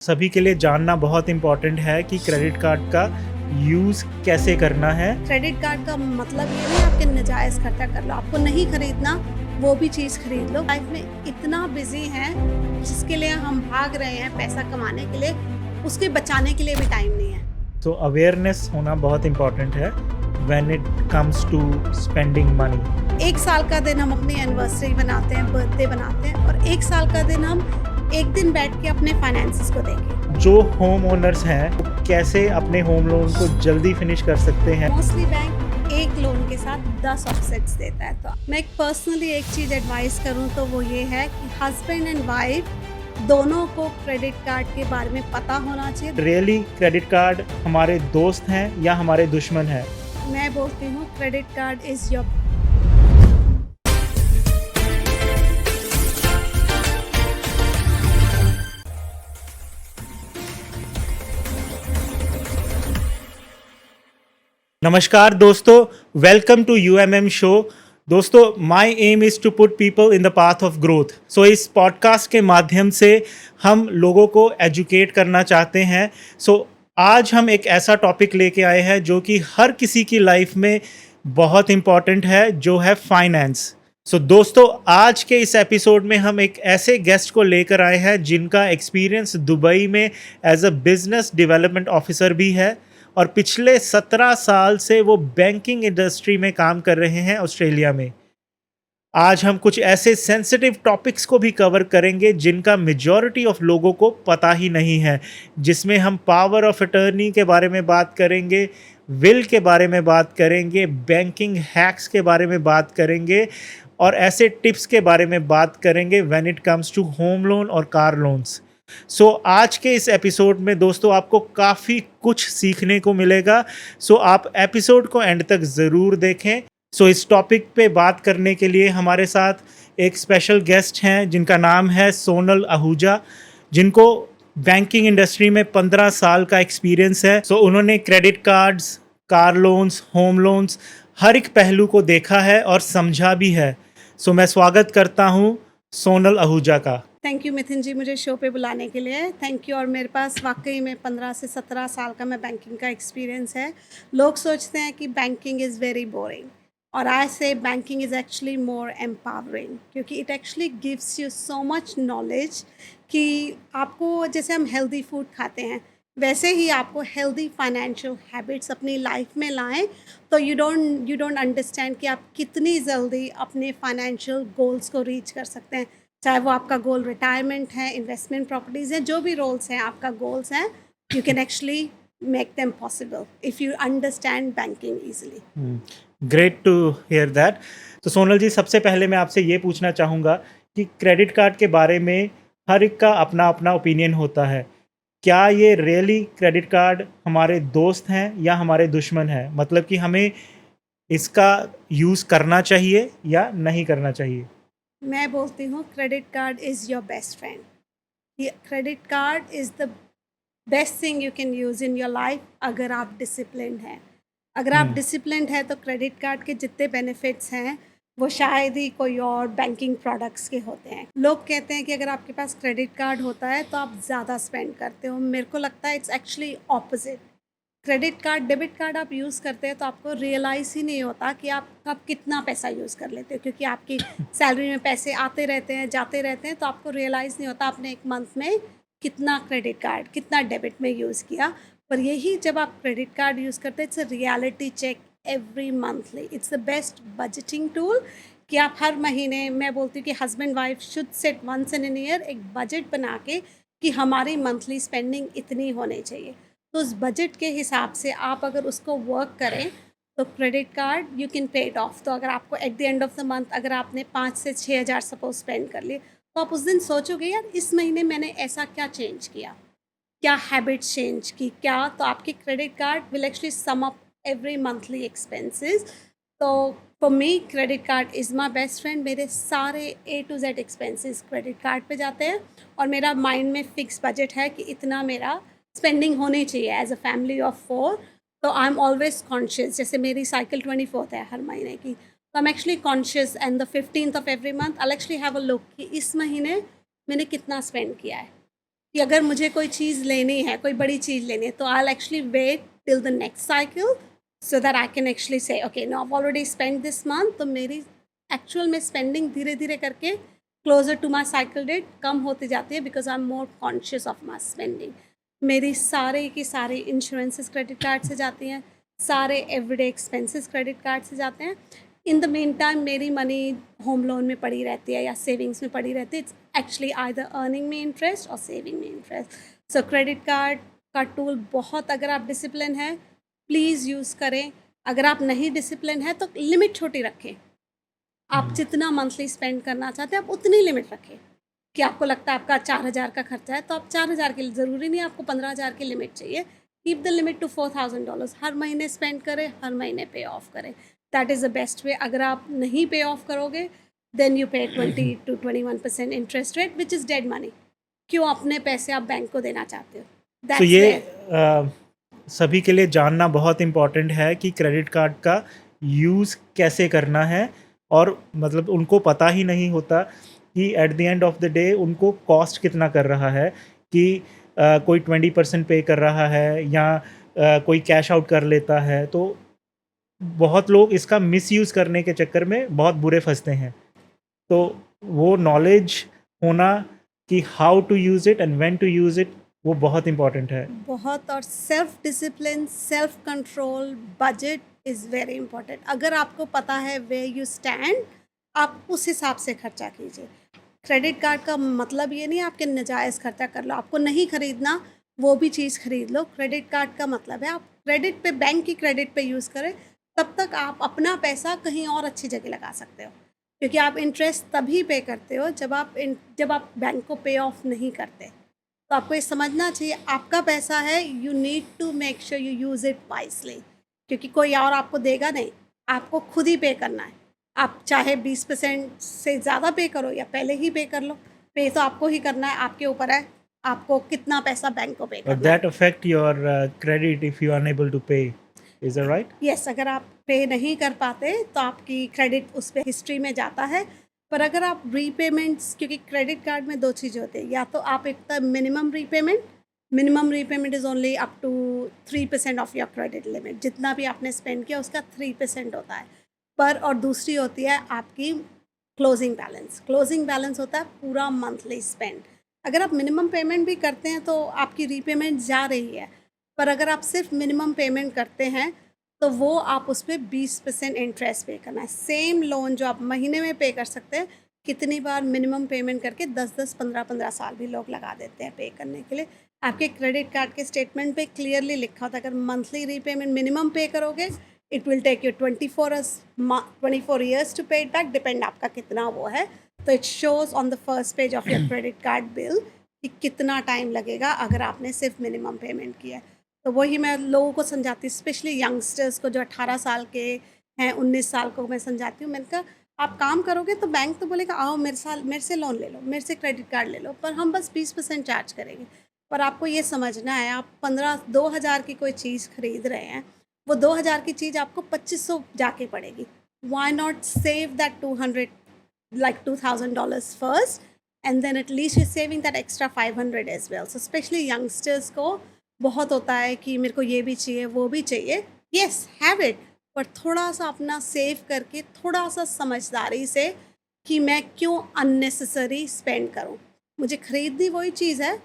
सभी के लिए जानना बहुत इम्पोर्टेंट है कि क्रेडिट कार्ड का यूज़ कैसे करना है। क्रेडिट कार्ड का मतलब ये नहीं आपके नजायज़ खर्चा कर लो, आपको नहीं खरीदना वो भी चीज़ खरीद लो। लाइफ में इतना बिजी हैं जिसके लिए हम भाग रहे हैं पैसा कमाने के लिए, उसके बचाने के लिए भी टाइम नहीं है। तो अवेयरनेस होना बहुत इम्पोर्टेंट है when it comes to spending money. 1 साल का दिन हम अपनी एनिवर्सरी बनाते हैं, बर्थडे बनाते हैं, और 1 साल का दिन हम एक दिन बैठ के अपने फाइनेंसेस को देखें। जो होम ओनर्स हैं वो कैसे अपने होम लोन को जल्दी फिनिश कर सकते हैं। मोस्टली बैंक एक लोन के साथ 10 ऑफसेट्स देता है। तो मैं पर्सनली एक चीज़ एडवाइस करूं तो वो ये है कि हस्बैंड एंड वाइफ दोनों को क्रेडिट कार्ड के बारे में पता होना चाहिए। रियली क्रेडिट कार्ड हमारे दोस्त हैं या हमारे दुश्मन हैं? मैं बोलती हूँ क्रेडिट कार्ड इज़ योर नमस्कार दोस्तों, वेलकम टू यूएमएम शो। दोस्तों, my aim is to put people in the path of growth. So इस पॉडकास्ट के माध्यम से हम लोगों को एजुकेट करना चाहते हैं। आज हम एक ऐसा टॉपिक लेके आए हैं जो कि हर किसी की लाइफ में बहुत इम्पॉर्टेंट है, जो है फाइनेंस। दोस्तों, आज के इस एपिसोड में हम एक ऐसे गेस्ट को लेकर आए हैं जिनका एक्सपीरियंस दुबई में as a business development officer भी है और पिछले 17 साल से वो बैंकिंग इंडस्ट्री में काम कर रहे हैं ऑस्ट्रेलिया में। आज हम कुछ ऐसे सेंसिटिव टॉपिक्स को भी कवर करेंगे जिनका मेजॉरिटी ऑफ लोगों को पता ही नहीं है, जिसमें हम पावर ऑफ अटर्नी के बारे में बात करेंगे, विल के बारे में बात करेंगे, बैंकिंग हैक्स के बारे में बात करेंगे और ऐसे टिप्स के बारे में बात करेंगे when it comes to home loan और कार लोन्स। आज के इस एपिसोड में दोस्तों आपको काफ़ी कुछ सीखने को मिलेगा। आप एपिसोड को एंड तक ज़रूर देखें। इस टॉपिक पे बात करने के लिए हमारे साथ एक स्पेशल गेस्ट हैं जिनका नाम है सोनल आहूजा, जिनको बैंकिंग इंडस्ट्री में 15 साल का एक्सपीरियंस है। उन्होंने credit cards, car loans, home loans, हर एक पहलू को देखा है और समझा भी है। मैं स्वागत करता हूँ सोनल आहूजा का। थैंक यू मिथिन जी, मुझे शो पे बुलाने के लिए थैंक यू। और मेरे पास वाकई में 15 से 17 साल का मैं बैंकिंग का एक्सपीरियंस है। लोग सोचते हैं कि बैंकिंग इज़ वेरी बोरिंग, और I say banking is actually more empowering, क्योंकि it actually gives you so much knowledge कि आपको, जैसे हम हेल्दी फूड खाते हैं वैसे ही आपको हेल्दी फाइनेंशियल हैबिट्स अपनी लाइफ में लाएं, तो यू डोंट अंडरस्टैंड कि आप कितनी जल्दी अपने फाइनेंशियल गोल्स को रीच कर सकते हैं। चाहे वो आपका गोल रिटायरमेंट है, इन्वेस्टमेंट प्रॉपर्टीज़ है, जो भी रोल्स हैं आपका गोल्स हैं, you can actually make them possible if you understand banking easily. Great to hear that. तो सोनल जी, सबसे पहले मैं आपसे ये पूछना चाहूँगा कि क्रेडिट कार्ड के बारे में हर एक का अपना अपना ओपिनियन होता है। क्या ये रियली क्रेडिट कार्ड हमारे दोस्त हैं या हमारे दुश्मन हैं? मतलब कि हमें इसका यूज़ करना चाहिए या नहीं करना चाहिए? मैं बोलती हूँ credit card is your best friend. ये credit card is the best thing you can use in your life अगर आप डिसिप्लिन्ड हैं। अगर आप डिसिप्लिन्ड हैं तो क्रेडिट कार्ड के जितने बेनिफिट्स हैं वो शायद ही कोई और बैंकिंग प्रोडक्ट्स के होते हैं। लोग कहते हैं कि अगर आपके पास क्रेडिट कार्ड होता है तो आप ज़्यादा स्पेंड करते हो। मेरे को लगता है it's actually opposite. Credit card, debit card आप यूज़ करते हैं तो आपको रियलाइज़ ही नहीं होता कि आप कब कितना पैसा यूज़ कर लेते हो, क्योंकि आपकी सैलरी में पैसे आते रहते हैं, जाते रहते हैं, तो आपको रियलाइज़ नहीं होता आपने एक मंथ में कितना क्रेडिट कार्ड, कितना डेबिट में यूज़ किया। पर यही जब आप क्रेडिट कार्ड यूज़ करते हैं, it's a reality check every monthly. It's the best budgeting tool कि आप हर महीने, मैं बोलती हूँ कि husband wife should set once in an year एक बजट बना के कि हमारी मंथली स्पेंडिंग इतनी होनी चाहिए। तो उस बजट के हिसाब से आप अगर उसको वर्क करें तो क्रेडिट कार्ड यू कैन पे इट ऑफ। तो अगर आपको eight the end of the month अगर आपने 5 से 6 हज़ार सपोज स्पेंड कर लिए, तो आप उस दिन सोचोगे यार इस महीने मैंने ऐसा क्या चेंज किया, क्या हैबिट चेंज की, क्या, तो आपके credit card will actually sum up every monthly expenses. तो for me credit card is my best friend. मेरे सारे A to Z expenses credit card पे जाते हैं और मेरा माइंड में फिक्स बजट है कि इतना मेरा स्पेंडिंग होनी चाहिए एज अ फैमिली ऑफ 4। तो आई एम ऑलवेज कॉन्शियस, जैसे मेरी साइकिल 24th है हर महीने की, तो I am actually conscious and the 15th of every month I actually have a look कि इस महीने मैंने कितना स्पेंड किया है। कि अगर मुझे कोई चीज़ लेनी है, कोई बड़ी चीज़ लेनी है, तो I will actually wait till the next cycle so that I can actually say okay no I already spend this month, तो मेरी एक्चुअल में स्पेंडिंग धीरे-धीरे करके closer to my cycle date कम होती जाती है because I am more conscious of my spending. मेरी सारे की सारी इंश्योरेंसेस क्रेडिट कार्ड से जाती हैं, सारे एवरीडे एक्सपेंसेस क्रेडिट कार्ड से जाते हैं। इन द मीन टाइम मेरी मनी होम लोन में पड़ी रहती है या सेविंग्स में पड़ी रहती है। इट्स एक्चुअली आइदर अर्निंग में इंटरेस्ट और सेविंग में इंटरेस्ट। सो क्रेडिट कार्ड का टूल बहुत, अगर आप डिसिप्लिन है प्लीज़ यूज़ करें। अगर आप नहीं डिसिप्लिन है तो लिमिट छोटी रखें। आप जितना मंथली स्पेंड करना चाहते हैं आप उतनी लिमिट रखें। कि आपको लगता है आपका 4,000 का खर्चा है तो आप 4,000 की, ज़रूरी नहीं आपको 15,000 की लिमिट चाहिए। Keep the limit to $4,000। हर महीने स्पेंड करें, हर महीने पे ऑफ करें। That is the best way. अगर आप नहीं पे ऑफ करोगे देन यू पे 20 to 21% interest rate which is dead money. क्यों अपने पैसे आप बैंक को देना चाहते हो? तो That's ये where- सभी के लिए जानना बहुत इम्पोर्टेंट है कि क्रेडिट कार्ड का यूज़ कैसे करना है, और मतलब उनको पता ही नहीं होता कि eight the end of the day उनको कॉस्ट कितना कर रहा है, कि कोई 20% पे कर रहा है या कोई कैश आउट कर लेता है। तो बहुत लोग इसका मिसयूज़ करने के चक्कर में बहुत बुरे फंसते हैं। तो वो नॉलेज होना कि how to use it and when to use it, वो बहुत इम्पोर्टेंट है। बहुत, और self discipline, self control, budget is very important. अगर आपको पता है वे यू स्टैंड, आप उस हिसाब से खर्चा कीजिए। क्रेडिट कार्ड का मतलब ये नहीं आपके नजायज़ खर्चा कर लो, आपको नहीं खरीदना वो भी चीज़ खरीद लो। क्रेडिट कार्ड का मतलब है आप क्रेडिट पे, बैंक की क्रेडिट पे यूज़ करें, तब तक आप अपना पैसा कहीं और अच्छी जगह लगा सकते हो। क्योंकि आप इंटरेस्ट तभी पे करते हो जब आप बैंक को पे ऑफ नहीं करते। तो आपको ये समझना चाहिए आपका पैसा है, you need to make sure you use it wisely, क्योंकि कोई और आपको देगा नहीं, आपको खुद ही पे करना है। आप चाहे 20% से ज़्यादा पे करो या पहले ही पे कर लो, पे तो आपको ही करना है, आपके ऊपर है आपको कितना पैसा बैंक को पे Or करना है। that affect your credit if you are unable to pay. Is that right? Yes, अगर आप पे नहीं कर पाते तो आपकी क्रेडिट उस पे हिस्ट्री में जाता है। पर अगर आप रीपेमेंट्स, क्योंकि क्रेडिट कार्ड में 2 चीज़ें होती हैं, या तो आप एक तो minimum repayment is only up to 3% of your credit limit, जितना भी आपने स्पेंड किया उसका 3% होता है। पर और दूसरी होती है आपकी क्लोजिंग बैलेंस होता है पूरा मंथली स्पेंड। अगर आप मिनिमम पेमेंट भी करते हैं तो आपकी रीपेमेंट जा रही है, पर अगर आप सिर्फ मिनिमम पेमेंट करते हैं तो वो आप उस पर 20% इंटरेस्ट पे करना है। सेम लोन जो आप महीने में पे कर सकते हैं, कितनी बार मिनिमम पेमेंट करके 10-10, 15-15 साल भी लोग लगा देते हैं पे करने के लिए। आपके क्रेडिट कार्ड के स्टेटमेंट पे क्लियरली लिखा होता है अगर मंथली रीपेमेंट मिनिमम पे करोगे it will take you 24 years to pay it back, depend आपका कितना वो है। तो it shows on the first page of your credit card bill कि कितना टाइम लगेगा अगर आपने सिर्फ मिनिमम पेमेंट किया है। तो वही मैं लोगों को समझाती हूँ, स्पेशली यंगस्टर्स को जो 18 साल के हैं, 19 साल को मैं समझाती हूँ। मैंने कहा आप काम करोगे तो बैंक तो बोलेगा आओ मेरे से लोन ले लो, मेरे से क्रेडिट कार्ड ले लो, पर हम बस 20% चार्ज करेंगे। पर आपको ये समझना है, आप 2,000 की कोई चीज़ खरीद रहे हैं, वो 2,000 की चीज़ आपको 2,500 जाके पड़ेगी। Why not save that $2,000 first and then at least you saving that extra 500 as well. So specially youngsters को बहुत होता है कि मेरे को ये भी चाहिए वो भी चाहिए। येस, हैव इट, पर थोड़ा सा अपना सेव करके, थोड़ा सा समझदारी से कि मैं क्यों अननेसेसरी स्पेंड करूं। मुझे खरीदनी वही चीज़ है,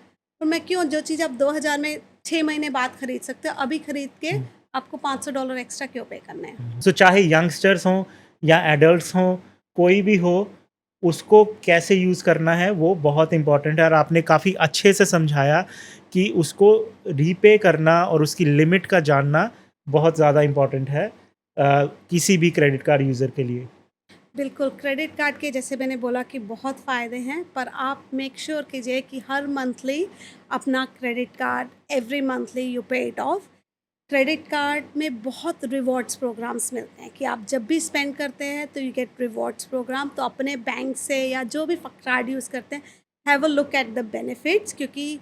पर मैं क्यों, जो चीज़ आप 2,000 में 6 महीने बाद खरीद सकते हो, अभी खरीद के आपको $500 एक्स्ट्रा क्यों पे करने हैं। सो चाहे यंगस्टर्स हों या एडल्ट्स हों, कोई भी हो, उसको कैसे यूज़ करना है वो बहुत इम्पोर्टेंट है। और आपने काफ़ी अच्छे से समझाया कि उसको रीपे करना और उसकी लिमिट का जानना बहुत ज़्यादा इम्पोर्टेंट है किसी भी क्रेडिट कार्ड यूज़र के लिए। बिल्कुल, क्रेडिट कार्ड के जैसे मैंने बोला कि बहुत फ़ायदे हैं, पर आप मेक श्योर कीजिए कि हर मंथली अपना credit card, every monthly you पे इट ऑफ। क्रेडिट कार्ड में बहुत रिवॉर्ड्स प्रोग्राम्स मिलते हैं कि आप जब भी स्पेंड करते हैं तो यू गेट रिवॉर्ड्स प्रोग्राम। तो अपने बैंक से या जो भी कार्ड यूज़ करते हैं, have a look at the benefits, क्योंकि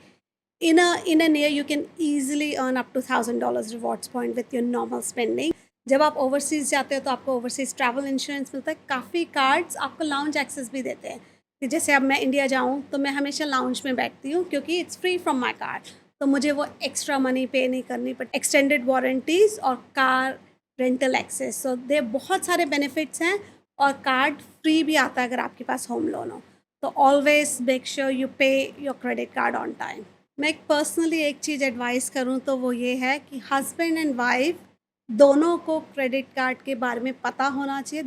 in an year you can easily earn up to $1,000 rewards point with your normal spending। जब आप ओवरसीज़ जाते हो तो आपको ओवरसीज़ ट्रैवल इंश्योरेंस मिलता है। काफ़ी कार्ड्स आपको लाउंज एक्सेस भी देते हैं कि जैसे अब मैं इंडिया जाऊँ तो मैं हमेशा लाउंज में बैठती हूँ क्योंकि it's free from my card, तो मुझे वो एक्स्ट्रा मनी पे नहीं करनी पड़ती। एक्सटेंडेड वारंटीज़ और कार रेंटल एक्सेस, सो दे बहुत सारे बेनिफिट्स हैं, और कार्ड फ्री भी आता है अगर आपके पास होम लोन हो। तो ऑलवेज मेक श्योर यू पे your credit card on time. मैं एक पर्सनली एक चीज़ एडवाइस करूँ तो वो ये है कि हस्बैंड एंड वाइफ दोनों को क्रेडिट कार्ड के बारे में पता होना चाहिए।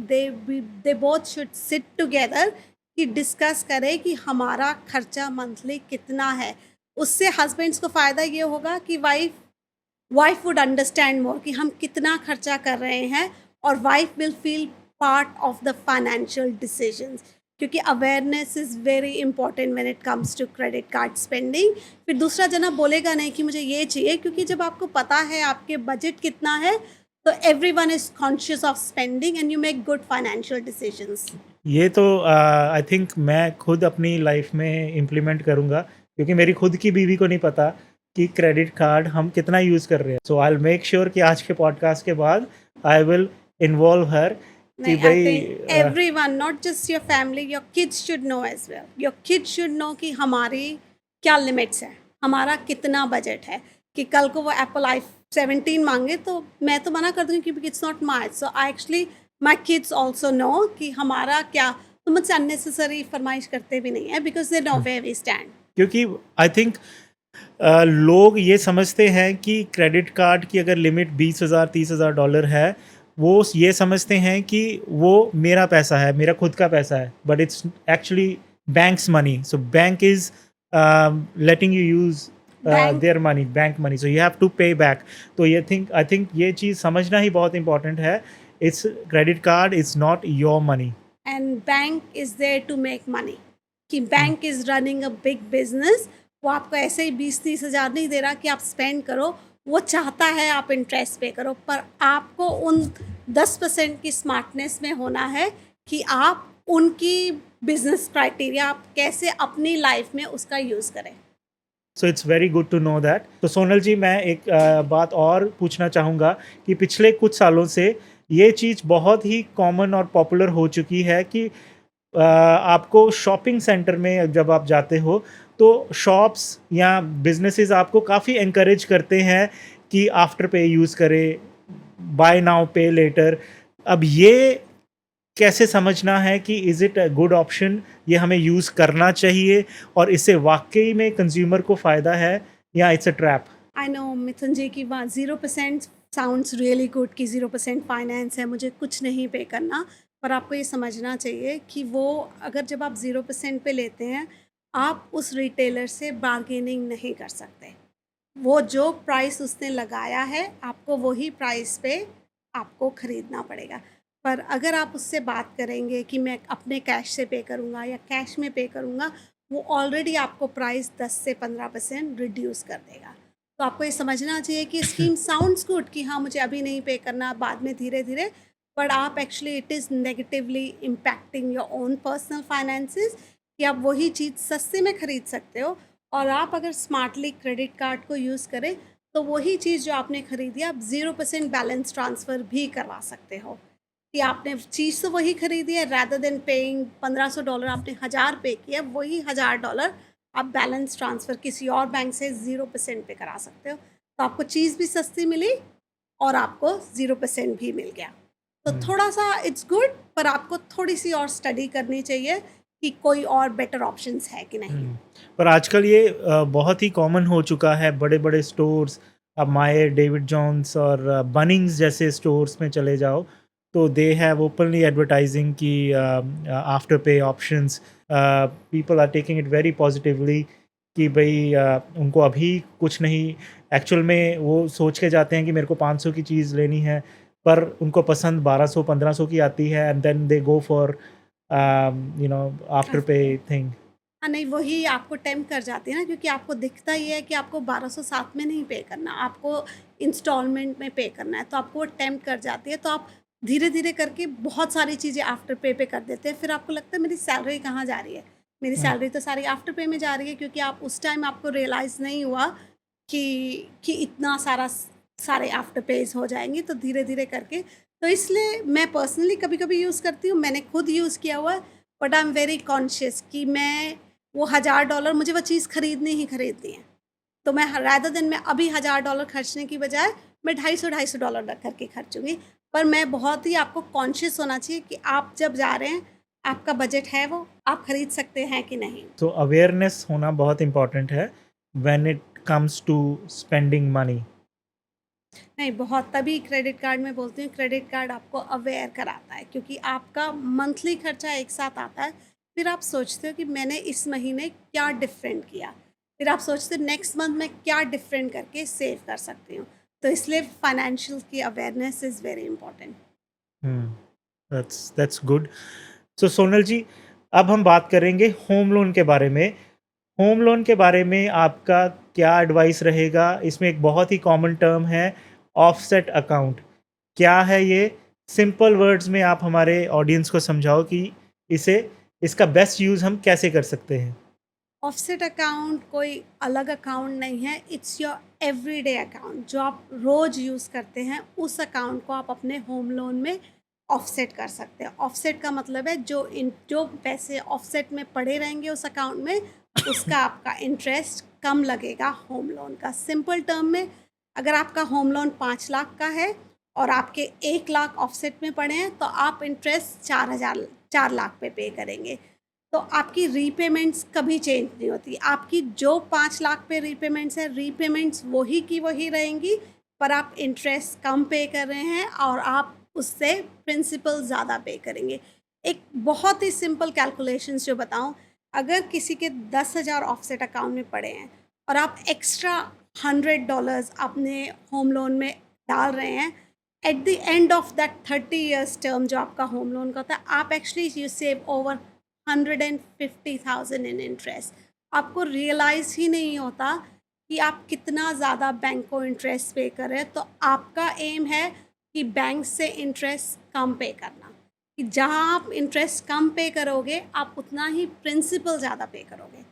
They both should sit together कि डिस्कस करें कि हमारा खर्चा मंथली कितना है। उससे हस्बैंड्स को फ़ायदा ये होगा कि वाइफ वुड अंडरस्टैंड मोर कि हम कितना खर्चा कर रहे हैं, और wife will feel part of the financial decisions, क्योंकि awareness is very important when it comes to credit card spending. फिर दूसरा जना बोलेगा नहीं कि मुझे ये चाहिए, क्योंकि जब आपको पता है आपके बजट कितना है तो everyone is conscious of spending and you make good financial decisions. ये तो आई थिंक मैं खुद अपनी लाइफ में इम्प्लीमेंट करूँगा, क्योंकि मेरी खुद की बीवी को नहीं पता कि क्रेडिट कार्ड हम कितना यूज़ कर रहे हैं। सो आई विल मेक श्योर कि आज के पॉडकास्ट के बाद आई विल इन्वॉल्व हर कि नहीं, आई भाई think everyone, not just your family, your kids should know as well. Your kids should know कि हमारी क्या लिमिट्स हैं, हमारा कितना बजट है। कि कल को वो एप्पल i17 मांगे तो मैं तो मना कर दूँगी क्योंकि it's not my, so I actually my kids also know कि हमारा क्या। तो मुझसे अननेसेसरी फरमाइश करते भी नहीं है, because they know where we stand. क्योंकि आई थिंक लोग ये समझते हैं कि क्रेडिट कार्ड की अगर लिमिट 20,000 30,000 डॉलर है, वो ये समझते हैं कि वो मेरा पैसा है, मेरा खुद का पैसा है, but it's actually banks money. So bank is letting you use Bank- their money, bank money, so you have to pay back. तो आई थिंक ये चीज़ समझना ही बहुत इंपॉर्टेंट है। It's credit card is not your money. And bank is there to make money, कि bank is running a big business. वो आपको ऐसे ही 20-30 हज़ार नहीं दे रहा कि आप स्पेंड करो, वो चाहता है आप इंटरेस्ट पे करो, पर आपको उन 10% की स्मार्टनेस में होना है कि आप उनकी बिजनेस क्राइटेरिया आप कैसे अपनी लाइफ में उसका यूज़ करें। So it's very good to know that. तो सोनल जी, मैं एक बात और पूछना चाहूँगा कि पिछले कुछ सालों से ये चीज़ बहुत ही कॉमन और पॉपुलर हो चुकी है कि आपको शॉपिंग सेंटर में जब आप जाते हो तो शॉप्स या बिजनेसेस आपको काफ़ी एनकरेज करते हैं कि आफ्टर पे यूज़ करें, बाय नाउ पे लेटर। अब ये कैसे समझना है कि is it a good option, ये हमें यूज़ करना चाहिए और इससे वाकई में कंज्यूमर को फ़ायदा है, या it's a trap? I know Mithun ji की बात 0% साउंड्स रियली गुड कि 0% फाइनेंस है, मुझे कुछ नहीं पे करना। पर आपको ये समझना चाहिए कि वो अगर जब आप 0% पे लेते हैं, आप उस रिटेलर से बार्गेनिंग नहीं कर सकते। वो जो प्राइस उसने लगाया है, आपको वही प्राइस पे आपको ख़रीदना पड़ेगा। पर अगर आप उससे बात करेंगे कि मैं अपने कैश से पे करूँगा या कैश में पे करूँगा, वो ऑलरेडी आपको प्राइस 10 से 15% रिड्यूस कर देगा। तो आपको ये समझना चाहिए कि स्कीम साउंड्स गुड कि हाँ, मुझे अभी नहीं पे करना, बाद में धीरे-धीरे, बट आप actually it is negatively impacting your own personal finances कि आप वही चीज़ सस्ते में खरीद सकते हो, और आप अगर स्मार्टली क्रेडिट कार्ड को यूज़ करें तो वही चीज़ जो आपने खरीदी आप 0% बैलेंस ट्रांसफ़र भी करवा सकते हो। कि आपने चीज़ तो वही खरीदी है, रैदर देन पेइंग $1500 आपने 1000 पे किया, वही $1000 आप बैलेंस ट्रांसफ़र किसी और बैंक से 0% पे करा सकते हो। तो आपको चीज़ भी सस्ती मिली और आपको 0% भी मिल गया। तो थोड़ा-सा इट्स गुड, पर आपको थोड़ी-सी और स्टडी करनी चाहिए कि कोई और बेटर ऑप्शंस है कि नहीं। पर आजकल ये बहुत ही कॉमन हो चुका है, बड़े-बड़े स्टोर्स, अब मायर, डेविड जॉन्स और बनिंग्स जैसे स्टोर्स में चले जाओ, तो दे हैव ओपनली एडवर्टाइजिंग कि Afterpay options. People are taking it very positively कि भाई उनको अभी कुछ नहीं, एक्चुअल में वो सोच के जाते हैं कि मेरे को 500 की चीज़ लेनी है, पर उनको पसंद 1200 1500 की आती है, and then they go for Afterpay thing. हाँ, नहीं वही आपको टेम्प्ट कर जाती है ना, क्योंकि आपको दिखता ही है कि आपको 1200 साथ में नहीं पे करना, आपको इंस्टॉलमेंट में पे करना है, तो आपको वो टेम्प्ट कर जाती है। तो आप धीरे-धीरे करके बहुत सारी चीज़ें आफ्टर पे कर देते हैं। फिर आपको लगता है मेरी सैलरी कहाँ जा रही है? मेरी सैलरी तो सारी आफ्टर पे में जा रही है, क्योंकि आप उस टाइम आपको रियलाइज़ नहीं हुआ कि इतना सारे आफ्टर पेज़ हो जाएँगे, तो धीरे-धीरे करके। तो इसलिए मैं पर्सनली कभी-कभी यूज़ करती हूँ, मैंने खुद यूज़ किया हुआ है। But I am very conscious कि मैं वो $1000 मुझे वो चीज़ खरीदनी ही खरीदनी है। तो मैं रादर देन मैं अभी $1000 खर्चने की बजाय मैं $250 रख करके खर्चूँगी। पर मैं बहुत ही आपको कॉन्शियस होना चाहिए कि आप जब जा रहे हैं, आपका बजट है वो, आप खरीद सकते हैं कि नहीं। तो अवेयरनेस होना बहुत इम्पोर्टेंट है when it comes to spending money. नहीं, बहुत तभी क्रेडिट कार्ड में बोलती हूँ क्रेडिट कार्ड आपको अवेयर कराता है क्योंकि आपका मंथली खर्चा एक साथ आता है। फिर आप सोचते हो कि मैंने इस महीने क्या डिफरेंट किया। फिर आप सोचते हो नेक्स्ट मंथ में क्या डिफरेंट करके सेव कर सकती हूँ। तो इसलिए फाइनेंशियल की awareness is very important. That's good. So Sonal ji, अब हम बात करेंगे होम लोन के बारे में। होम लोन के बारे में आपका क्या एडवाइस रहेगा? इसमें एक बहुत ही कॉमन टर्म है ऑफसेट अकाउंट। क्या है ये? सिंपल वर्ड्स में आप हमारे ऑडियंस को समझाओ कि इसे इसका बेस्ट यूज़ हम कैसे कर सकते हैं? ऑफसेट अकाउंट कोई अलग अकाउंट नहीं है, इट्स योर एवरीडे अकाउंट जो आप रोज़ यूज़ करते हैं, उस अकाउंट को आप अपने होम लोन में ऑफसेट कर सकते हैं। ऑफसेट का मतलब है जो पैसे ऑफसेट में पड़े रहेंगे उस अकाउंट में, उसका आपका इंटरेस्ट कम लगेगा होम लोन का। सिंपल टर्म में अगर आपका होम लोन 5 लाख का है और आपके 1 लाख ऑफसेट में पड़े हैं, तो आप इंटरेस्ट 4 लाख पे पे करेंगे। तो आपकी रीपेमेंट्स कभी चेंज नहीं होती। आपकी जो 5 लाख पे रीपेमेंट्स है, रीपेमेंट्स वही की वही रहेंगी, पर आप इंटरेस्ट कम पे कर रहे हैं और आप उससे प्रिंसिपल ज़्यादा पे करेंगे। एक बहुत ही सिंपल कैलकुलेशंस जो बताऊँ, अगर किसी के 10,000 ऑफसेट अकाउंट में पड़े हैं और आप एक्स्ट्रा $100 अपने होम लोन में डाल रहे हैं, eight the end of that 30 years term जो आपका होम लोन का होता है, आप actually you save over 150,000 in interest. आपको रियलाइज़ ही नहीं होता कि आप कितना ज़्यादा बैंक को इंटरेस्ट पे कर रहे हैं। तो आपका एम है कि बैंक से इंटरेस्ट कम पे करना, कि जहाँ आप इंटरेस्ट कम पे करोगे, आप उतना ही प्रिंसिपल ज़्यादा पे करोगे।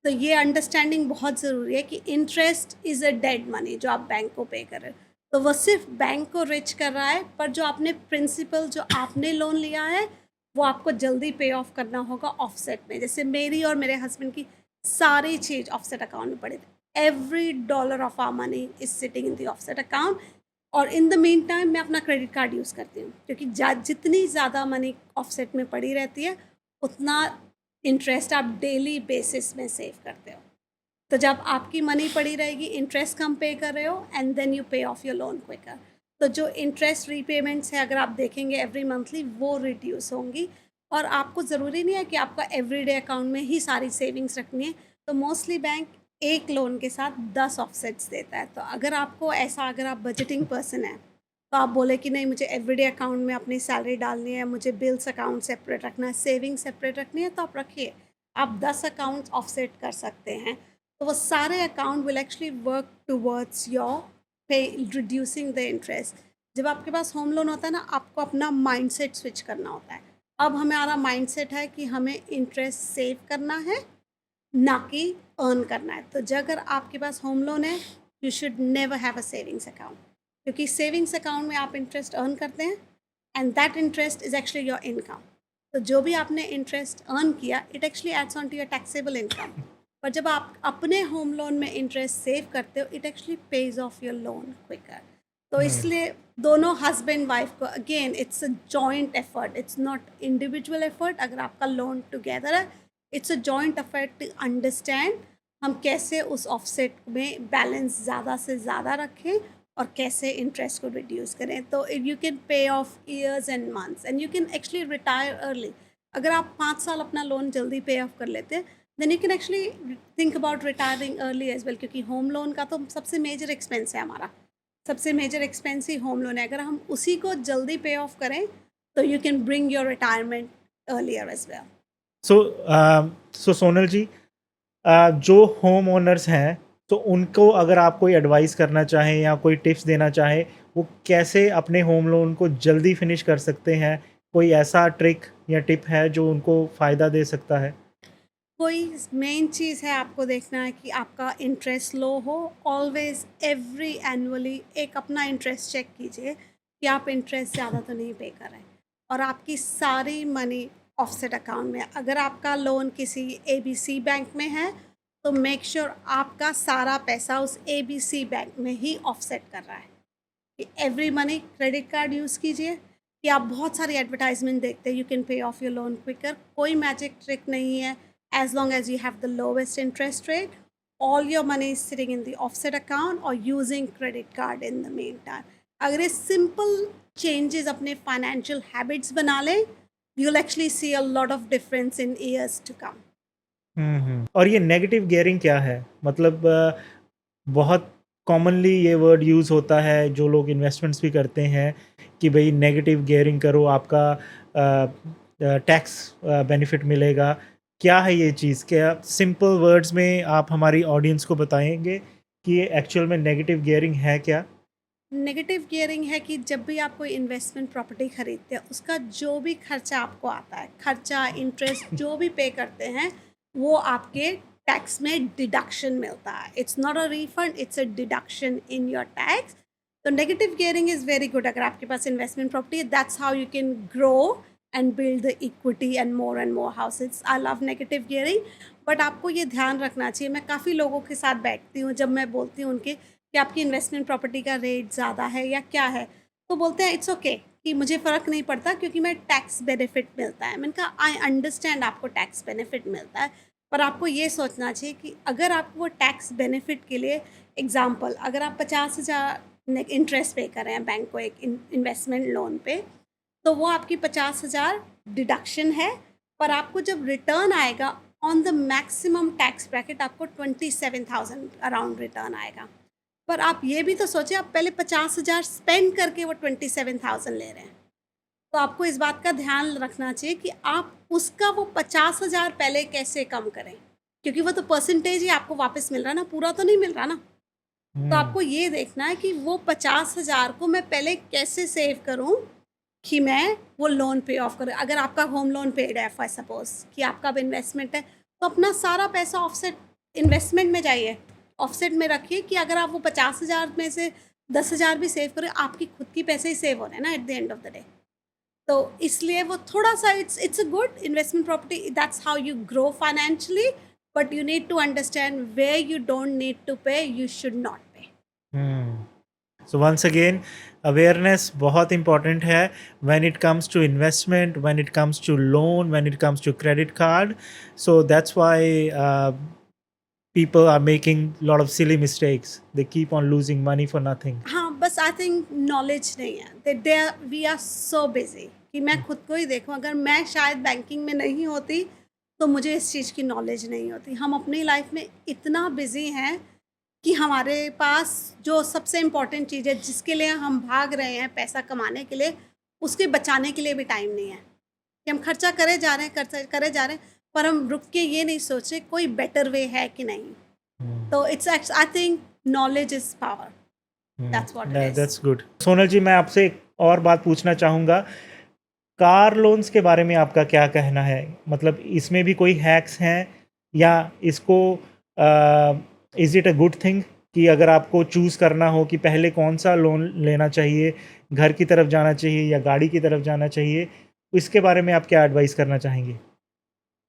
तो ये अंडरस्टैंडिंग बहुत ज़रूरी है कि interest is a dead money जो आप बैंक को पे कर रहे हो। तो वो सिर्फ बैंक को रिच कर रहा है, पर जो आपने प्रिंसिपल जो आपने लोन लिया है, वो आपको जल्दी पे ऑफ करना होगा ऑफसेट में। जैसे मेरी और मेरे हस्बैंड की सारी चीज़ ऑफसेट अकाउंट में पड़ी थी। Every dollar of our money is sitting in the offset account. और इन द मीन टाइम मैं अपना क्रेडिट कार्ड यूज़ करती हूँ क्योंकि जितनी ज़्यादा मनी ऑफसेट में पड़ी रहती है, उतना इंटरेस्ट आप डेली बेसिस में सेव करते हो। तो जब आपकी मनी पड़ी रहेगी, इंटरेस्ट कम पे कर रहे हो एंड देन यू पे ऑफ योर लोन क्विकर। तो जो इंटरेस्ट रीपेमेंट्स है अगर आप देखेंगे एवरी मंथली, वो रिड्यूस होंगी। और आपको ज़रूरी नहीं है कि आपका एवरीडे अकाउंट में ही सारी सेविंग्स रखनी है। तो मोस्टली बैंक एक लोन के साथ 10 ऑफसेट्स देता है। तो अगर आपको ऐसा, अगर आप बजटिंग पर्सन है, तो आप बोले कि नहीं मुझे एवरीडे अकाउंट में अपनी सैलरी डालनी है, मुझे बिल्स अकाउंट सेपरेट रखना है, सेविंग सेपरेट रखनी है, तो आप रखिए। आप 10 अकाउंट्स ऑफसेट कर सकते हैं। तो वो सारे account will actually work towards your पे रिड्यूसिंग द इंटरेस्ट। जब आपके पास होम लोन होता है ना, आपको अपना माइंडसेट स्विच करना होता है। अब हमारा माइंडसेट है कि हमें इंटरेस्ट सेव करना है, ना कि अर्न करना है। तो जब अगर आपके पास होम लोन है, you should never have a savings account, क्योंकि सेविंग्स अकाउंट में आप इंटरेस्ट अर्न करते हैं and that interest is actually your income. तो जो भी आपने इंटरेस्ट अर्न किया, it actually adds on to your taxable income. पर जब आप अपने होम लोन में इंटरेस्ट सेव करते हो, it actually pays of your loan quicker. तो इसलिए दोनों हस्बैंड वाइफ को, again it's a joint effort, it's not individual effort. अगर आपका लोन टुगेदर है, it's a joint effort to understand हम कैसे उस ऑफसेट में बैलेंस ज़्यादा से ज़्यादा रखें और कैसे इंटरेस्ट को रिड्यूस करें। तो you can pay of years and months and you can actually retire early. अगर आप 5 साल अपना लोन जल्दी पे ऑफ कर लेते हैं, then you can actually think about retiring early as well, क्योंकि होम लोन का तो सबसे मेजर एक्सपेंस है हमारा। सबसे मेजर एक्सपेंस ही होम लोन है। अगर हम उसी को जल्दी पे ऑफ करें, तो you can bring your retirement earlier as well. So Sonal ji, जो होम ओनर्स हैं, तो उनको अगर आप कोई एडवाइस करना चाहें या कोई टिप्स देना चाहें, वो कैसे अपने होम लोन को जल्दी फिनिश कर सकते हैं? कोई ऐसा ट्रिक या टिप है जो उनको फ़ायदा दे सकता है? कोई मेन चीज़ है आपको देखना है कि आपका इंटरेस्ट लो हो। ऑलवेज एवरी एनुअली एक अपना इंटरेस्ट चेक कीजिए कि आप इंटरेस्ट ज़्यादा तो नहीं पे कर रहे हैं और आपकी सारी मनी ऑफसेट अकाउंट में। अगर आपका लोन किसी ABC बैंक में है तो मेक श्योर आपका सारा पैसा उस ABC बैंक में ही ऑफसेट कर रहा है। कि every money credit card use कीजिए कि आप बहुत सारी एडवर्टाइजमेंट देखते हैं, you can pay off your loan quicker. कोई मैजिक ट्रिक नहीं है। As long as you have the lowest interest rate, all your money is sitting in the offset account और using credit card in the meantime. अगर ये simple changes अपने financial habits बना लें, you will actually see a lot of difference in years to come. और ये negative gearing क्या है? मतलब बहुत कॉमनली ये वर्ड यूज़ होता है जो लोग इन्वेस्टमेंट्स भी करते हैं कि भाई नेगेटिव गियरिंग करो, आपका टैक्स बेनिफिट मिलेगा। क्या है ये चीज़? क्या सिंपल वर्ड्स में आप हमारी ऑडियंस को बताएंगे कि ये एक्चुअल में नेगेटिव गियरिंग है क्या? नेगेटिव गियरिंग है कि जब भी आप कोई इन्वेस्टमेंट प्रॉपर्टी खरीदते हैं, उसका जो भी खर्चा आपको आता है, खर्चा इंटरेस्ट जो भी पे करते हैं, वो आपके टैक्स में डिडक्शन मिलता है। It's not a refund, it's a deduction in your tax. तो negative gearing is very good. अगर आपके पास इन्वेस्टमेंट प्रॉपर्टी है, that's how you can grow and build the equity and more houses. I love negative gearing, but आपको ये ध्यान रखना चाहिए। मैं काफ़ी लोगों के साथ बैठती हूँ, जब मैं बोलती हूँ उनके कि आपकी इन्वेस्टमेंट प्रॉपर्टी का रेट ज़्यादा है या क्या है, तो बोलते हैं इट्स ओके कि मुझे फ़र्क नहीं पड़ता क्योंकि मैं टैक्स बेनिफिट मिलता है। मैंने कहा आई अंडरस्टैंड आपको टैक्स बेनिफिट मिलता है, पर आपको ये सोचना चाहिए कि अगर आपको वो टैक्स बेनिफिट के लिए, एग्जांपल अगर आप 50,000 इंटरेस्ट पे कर रहे हैं बैंक को एक इन्वेस्टमेंट लोन पे, तो वो आपकी 50,000 डिडक्शन है, पर आपको जब रिटर्न आएगा on the maximum tax bracket आपको 27,000 अराउंड रिटर्न आएगा। पर आप ये भी तो सोचिए, आप पहले 50,000 स्पेंड करके वो 27,000 ले रहे हैं। तो आपको इस बात का ध्यान रखना चाहिए कि आप उसका वो 50,000 पहले कैसे कम करें, क्योंकि वो तो परसेंटेज ही आपको वापस मिल रहा है ना, पूरा तो नहीं मिल रहा ना। तो आपको ये देखना है कि वो 50,000 को मैं पहले कैसे सेव करूं कि मैं वो लोन पे ऑफ करूं। अगर आपका होम लोन पेड है, फॉर सपोज कि आपका अब इन्वेस्टमेंट है, तो अपना सारा पैसा ऑफसेट इन्वेस्टमेंट में जाइए, ऑफसेट में रखिए कि अगर आप वो 50,000 में से 10,000 भी सेव करें, आपकी खुद की पैसे ही सेव हो रहे हैं ना at the end of the day. तो इसलिए वो थोड़ा सा it's a good investment property, that's how you grow financially, but you need to understand where you don't need to pay, you should not pay. So once again awareness बहुत important है when it comes to investment, when it comes to loan, when it comes to credit card. So that's why people are making a lot of silly mistakes. They keep on losing money for nothing. हाँ, बस आई think knowledge नहीं है। दे we are so busy कि मैं खुद को ही देखूं, अगर मैं शायद बैंकिंग में नहीं होती तो मुझे इस चीज़ की नॉलेज नहीं होती। हम अपनी लाइफ में इतना बिजी हैं कि हमारे पास जो सबसे इम्पोर्टेंट चीज़ है जिसके लिए हम भाग रहे हैं पैसा कमाने के लिए, उसके बचाने के लिए भी टाइम नहीं है कि हम खर्चा करे जा रहे हैं, खर्चा करे जा रहे हैं, पर हम रुक के ये नहीं सोच रहे कोई बेटर वे है कि नहीं। तो it's I think knowledge is power, that's what it is. That's good. Sonal ji, मैं आपसे एक और बात पूछना चाहूँगा. कार लोन्स के बारे में आपका क्या कहना है? मतलब इसमें भी कोई हैक्स हैं या इसको is it a good thing कि अगर आपको चूज़ करना हो कि पहले कौन सा लोन लेना चाहिए, घर की तरफ जाना चाहिए या गाड़ी की तरफ जाना चाहिए, इसके बारे में आप क्या एडवाइस करना चाहेंगे?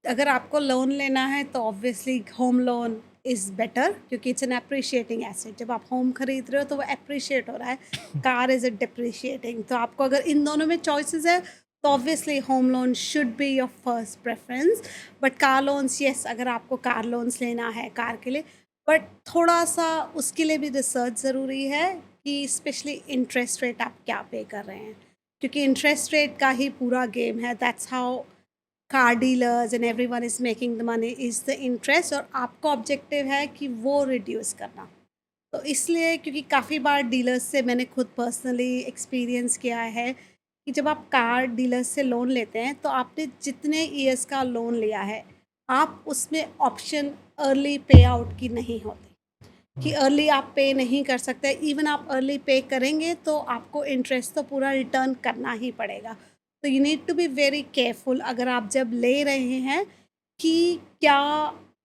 अगर आपको लोन लेना है तो obviously home loan is better, क्योंकि इट्स एन अप्रिशिएटिंग एसेट। जब आप होम खरीद रहे हो तो वो अप्रिशिएट हो रहा है, कार इज़ अ डिप्रिशिएटिंग। तो आपको अगर इन दोनों में चॉइसेस है तो obviously home loan should be your first preference. But car loans, yes, अगर आपको कार लोन्स लेना है कार के लिए, बट थोड़ा सा उसके लिए भी रिसर्च ज़रूरी है कि स्पेशली इंटरेस्ट रेट आप क्या पे कर रहे हैं, क्योंकि इंटरेस्ट रेट का ही पूरा गेम है। That's how car dealers and everyone is making the money, is the interest, और आपका ऑब्जेक्टिव है कि वो रिड्यूस करना। तो इसलिए, क्योंकि काफ़ी बार डीलर्स से मैंने खुद पर्सनली एक्सपीरियंस किया है कि जब आप कार डीलर्स से लोन लेते हैं तो आपने जितने ईयर्स का लोन लिया है, आप उसमें ऑप्शन अर्ली पे आउट की नहीं होती कि अर्ली आप पे नहीं कर सकते। इवन आप अर्ली पे करेंगे तो आपको इंटरेस्ट तो पूरा रिटर्न करना ही पड़ेगा। तो you need to be very careful अगर आप जब ले रहे हैं कि क्या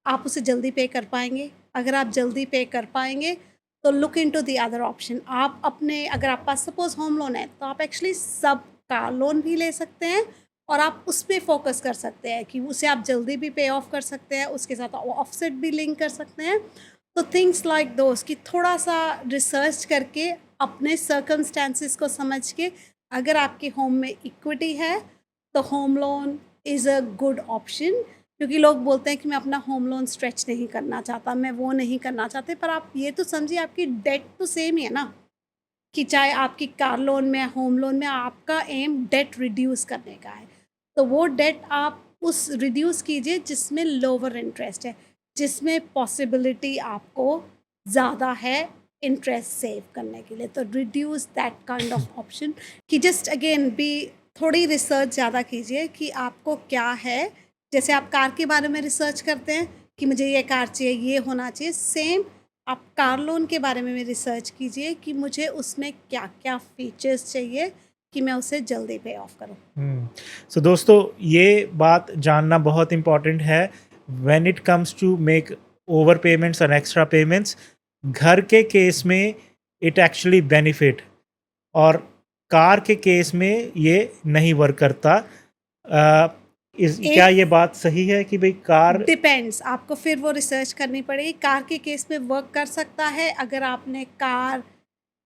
आप उसे जल्दी पे कर पाएंगे। अगर आप जल्दी पे कर पाएंगे तो look into the other option. आप अपने, अगर आप पास सपोज होम लोन है तो आप एक्चुअली सब कार लोन भी ले सकते हैं और आप उस पे फोकस कर सकते हैं कि उसे आप जल्दी भी पे ऑफ कर सकते हैं, उसके साथ ऑफसेट भी लिंक कर सकते हैं। तो थिंग्स लाइक दोस कि थोड़ा सा रिसर्च करके अपने सर्कमस्टेंसेस को समझ के, अगर आपके होम में इक्विटी है तो home loan is a good option. क्योंकि लोग बोलते हैं कि मैं अपना होम लोन स्ट्रेच नहीं करना चाहता, मैं वो नहीं करना चाहते, पर आप ये तो समझिए आपकी डेट तो सेम ही है ना, कि चाहे आपकी कार लोन में, होम लोन में, आपका एम डेट रिड्यूस करने का है। तो वो डेट आप उस रिड्यूस कीजिए जिसमें लोअर इंटरेस्ट है, जिसमें पॉसिबिलिटी आपको ज़्यादा है इंटरेस्ट सेव करने के लिए। तो reduce that kind of option, कि जस्ट अगेन भी थोड़ी रिसर्च ज़्यादा कीजिए कि आपको क्या है। जैसे आप कार के बारे में रिसर्च करते हैं कि मुझे ये कार चाहिए, ये होना चाहिए, सेम आप कार लोन के बारे में भी रिसर्च कीजिए कि मुझे उसमें क्या-क्या फीचर्स चाहिए कि मैं उसे जल्दी पे ऑफ करूँ। सो दोस्तों, ये बात जानना बहुत इम्पॉर्टेंट है। When it comes to make over payments और एक्स्ट्रा पेमेंट्स, घर के केस में इट एक्चुअली बेनिफिट, और कार के केस में ये नहीं वर्क करता। क्या ये बात सही है कि भाई कार डिपेंड्स, आपको फिर वो रिसर्च करनी पड़ेगी। कार के केस में वर्क कर सकता है अगर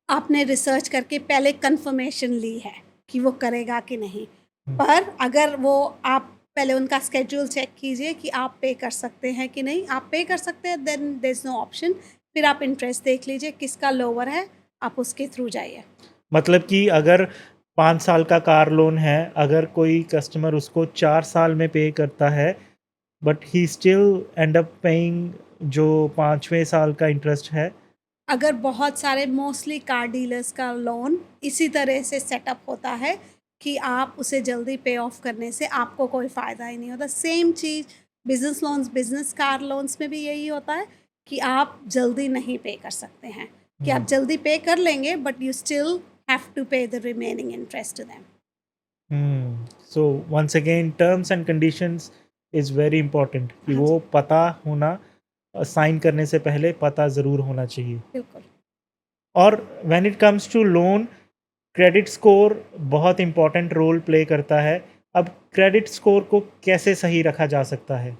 आपने रिसर्च करके पहले कंफर्मेशन ली है कि वो करेगा कि नहीं। पर अगर वो, आप पहले उनका स्केड्यूल चेक कीजिए कि आप पे कर सकते हैं कि नहीं। आप पे कर सकते हैं, then there is no option. फिर आप इंटरेस्ट देख लीजिए किसका लोअर है, आप उसके थ्रू जाइए। मतलब कि अगर 5 साल का कार लोन है, अगर कोई कस्टमर उसको 4 साल में पे करता है, but he still and up paying जो 5वें साल का इंटरेस्ट है। अगर बहुत सारे मोस्टली कार डीलर्स का लोन इसी तरह से सेटअप होता है कि आप उसे जल्दी पे ऑफ करने से आपको कोई फ़ायदा ही नहीं होता। सेम चीज़ business loans, business car loans में भी यही होता है कि आप जल्दी नहीं पे कर सकते हैं, कि आप जल्दी पे कर लेंगे but you still have to pay the remaining interest to them. So once again, terms and conditions is very important कि हाँ वो जी, पता होना, साइन करने से पहले पता ज़रूर होना चाहिए। बिल्कुल। और when it comes to loan, credit score बहुत इम्पोर्टेंट रोल प्ले करता है। अब क्रेडिट स्कोर को कैसे सही रखा जा सकता है?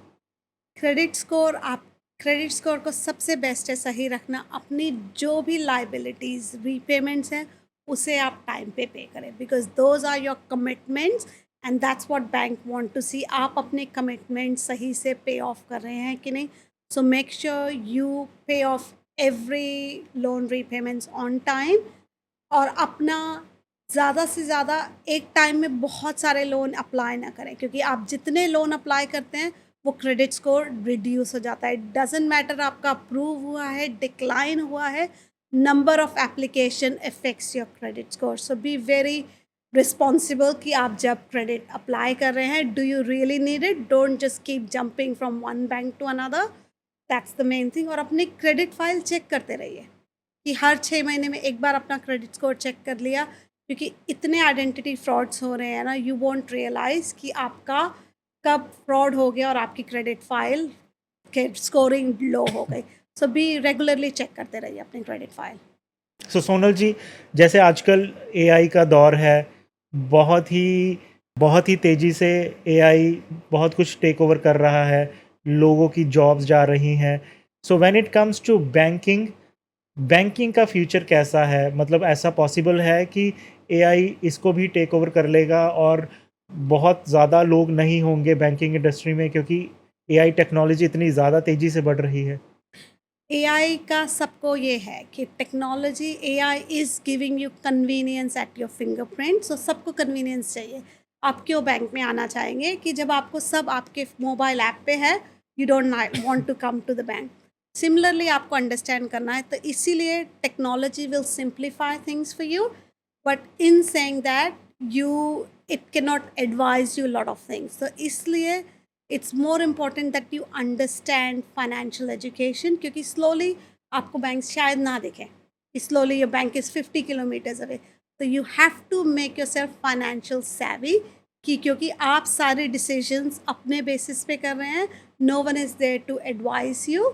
क्रेडिट स्कोर को सबसे बेस्ट है सही रखना, अपनी जो भी लाइबिलिटीज़ रीपेमेंट्स हैं उसे आप टाइम पे करें, because those are your commitments and that's what bank want to see. आप अपने कमिटमेंट सही से पे ऑफ कर रहे हैं कि नहीं। सो मेक श्योर यू पे of every loan repayments on time, और अपना ज़्यादा से ज़्यादा एक टाइम में बहुत सारे लोन अप्लाई ना करें, क्योंकि आप जितने लोन अप्लाई करते हैं वो क्रेडिट स्कोर रिड्यूस हो जाता है। डज़न्ट मैटर आपका अप्रूव हुआ है, डिक्लाइन हुआ है, number of application affects your credit score. So be very responsible कि आप जब क्रेडिट अप्लाई कर रहे हैं, do you really need it, don't just keep jumping from one bank to another. That's the main thing. और अपनी credit file check करते रहिए कि हर 6 महीने में एक बार अपना क्रेडिट स्कोर चेक कर लिया, क्योंकि इतने आइडेंटिटी फ्रॉड्स हो रहे हैं ना, यू वोंट रियलाइज़ कि आपका कब फ्रॉड हो गया और आपकी क्रेडिट फाइल के स्कोरिंग लो हो गई। सो बी रेगुलरली चेक करते रहिए अपनी क्रेडिट फाइल। सो सोनल जी, जैसे आजकल एआई का दौर है, बहुत ही बहुत ही तेज़ी से एआई बहुत कुछ टेक ओवर कर रहा है, लोगों की जॉब्स जा रही हैं। So when it comes to banking, banking का फ्यूचर कैसा है? मतलब ऐसा पॉसिबल है कि एआई इसको भी टेक ओवर कर लेगा और बहुत ज़्यादा लोग नहीं होंगे बैंकिंग इंडस्ट्री में, क्योंकि एआई टेक्नोलॉजी इतनी ज़्यादा तेज़ी से बढ़ रही है? एआई का सबको ये है कि technology, AI is giving you convenience at your fingerprint. सो सबको कन्वीनियंस चाहिए। आप क्यों बैंक में आना चाहेंगे कि जब आपको सब आपके मोबाइल ऐप पे है, you don't want to come to the bank. Similarly आपको अंडरस्टैंड करना है, तो इसीलिए technology will simplify things for you, but in saying that you it can not advise you lot of things. तो इसलिए it's more important that you understand financial education, क्योंकि slowly आपको बैंक शायद ना दिखे, slowly your bank is 50 kilometres away. तो you have to make yourself financial savvy, कि क्योंकि आप सारे डिसीजंस अपने बेसिस पे कर रहे हैं, no one is there to advice you.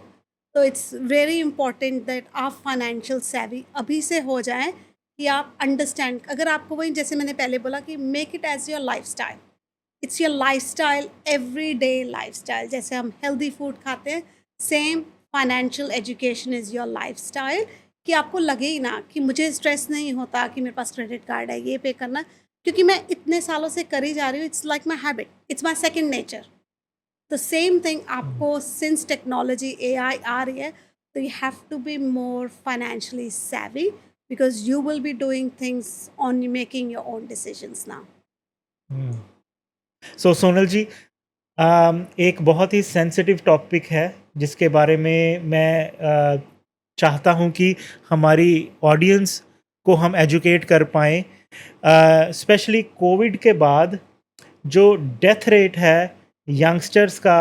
तो इट्स वेरी इंपॉर्टेंट दैट आप फाइनेंशियल savvy अभी से हो जाएं, कि आप अंडरस्टैंड, अगर आपको वही जैसे मैंने पहले बोला कि make it as your lifestyle, it's your lifestyle, everyday lifestyle. जैसे हम हेल्दी फूड खाते हैं, same financial education is your lifestyle. कि आपको लगे ही ना कि मुझे स्ट्रेस नहीं होता कि मेरे पास क्रेडिट कार्ड है, ये पे करना, क्योंकि मैं इतने सालों से करी जा रही हूँ। It's like my habit, it's my second nature. तो सेम थिंग Hmm. आपको, सिंस टेक्नोलॉजी एआई आ रही है, तो you have to be more financially savvy because you will be doing things on making your own decisions now. Hmm. सो सोनल जी, एक बहुत ही sensitive topic है जिसके बारे में मैं चाहता हूँ कि हमारी ऑडियंस को हम एजुकेट कर पाएँ। स्पेशली कोविड के बाद जो डेथ रेट है यंगस्टर्स का,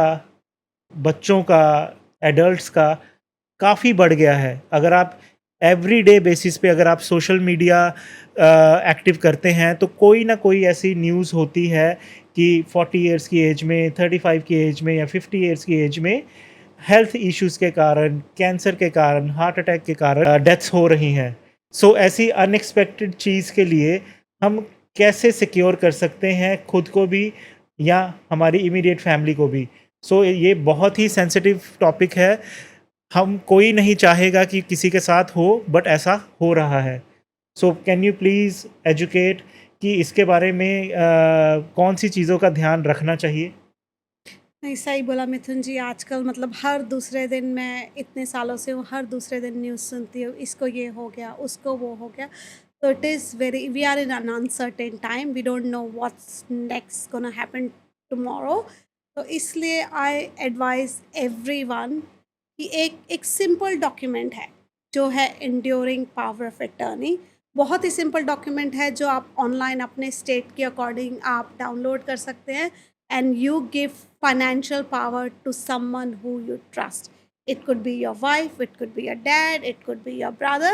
बच्चों का, एडल्ट्स का, काफ़ी बढ़ गया है। अगर आप एवरीडे बेसिस पे अगर आप सोशल मीडिया एक्टिव करते हैं तो कोई ना कोई ऐसी न्यूज़ होती है कि 40 इयर्स की एज में, 35 की एज में या 50 इयर्स की एज में हेल्थ इश्यूज़ के कारण, कैंसर के कारण, हार्ट अटैक के कारण डेथ्स हो रही हैं। सो ऐसी अनएक्सपेक्टेड चीज़ के लिए हम कैसे सिक्योर कर सकते हैं खुद को भी या हमारी इमीडिएट फैमिली को भी? सो ये बहुत ही सेंसिटिव टॉपिक है। हम कोई नहीं चाहेगा कि किसी के साथ हो, बट ऐसा हो रहा है। So can you please educate कि इसके बारे में कौन सी चीज़ों का ध्यान रखना चाहिए? नहीं, सही बोला मिथुन जी। आजकल मतलब हर दूसरे दिन, मैं इतने सालों से हूँ, हर दूसरे दिन न्यूज़ सुनती हूँ, इसको ये हो गया, उसको वो हो गया। तो it is very, we are in an uncertain time, we don't know what's next gonna happen tomorrow. तो इसलिए आई एडवाइज़ एवरीवन कि एक एक सिंपल डॉक्यूमेंट है, जो है एंड्यूरिंग पावर ऑफ अटॉर्नी। बहुत ही सिंपल डॉक्यूमेंट है, जो आप ऑनलाइन अपने स्टेट के अकॉर्डिंग आप डाउनलोड कर सकते हैं, and you give financial power to someone who you trust. It could be your wife, it could be your dad, it could be your brother.